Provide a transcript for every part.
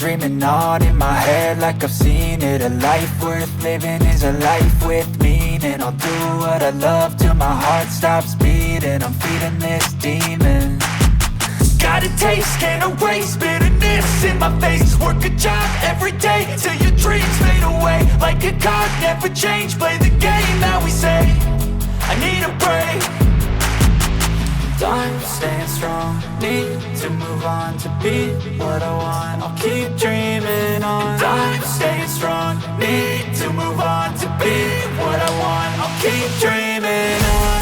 dreaming on in my head like I've seen it. A life worth living is a life with meaning. I'll do what I love till my heart stops beating. I'm feeding this demon. Got a taste, can't erase bitterness in my face. Work a job every day till your dreams fade away. Like a card, never change, play the game that we say. I need a break. I'm staying strong, need to move on to be what I want. I'll keep dreaming on. I'm staying strong, need to move on to be what I want. I'll keep dreaming on.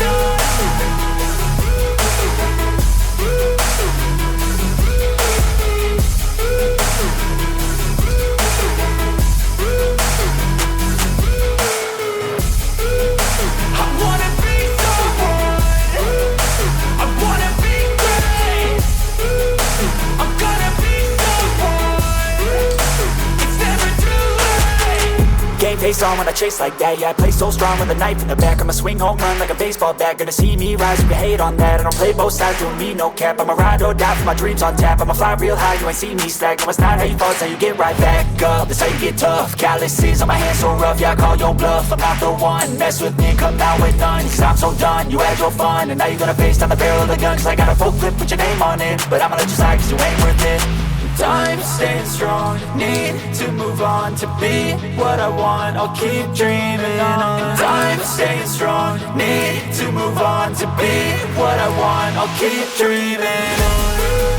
Face on when I chase like that, yeah, I play so strong with a knife in the back. I'ma swing home run like a baseball bat. Gonna see me rise if you hate on that. I don't play both sides, doing me no cap. I'ma ride or die for my dreams on tap. I'ma fly real high, you ain't see me slack. No, it's not how you fall, it's how you get right back up. That's how you get tough. Calluses on my hands so rough, yeah, I call your bluff. I'm not the one, mess with me and come out with none. Cause I'm so done, you had your fun. And now you're gonna face down the barrel of the gun. Cause I got a full clip with your name on it. But I'ma let you slide cause you ain't worth it. I'm staying strong, need to move on to be what I want. I'll keep dreaming on. I'm staying strong, need to move on to be what I want. I'll keep dreaming on.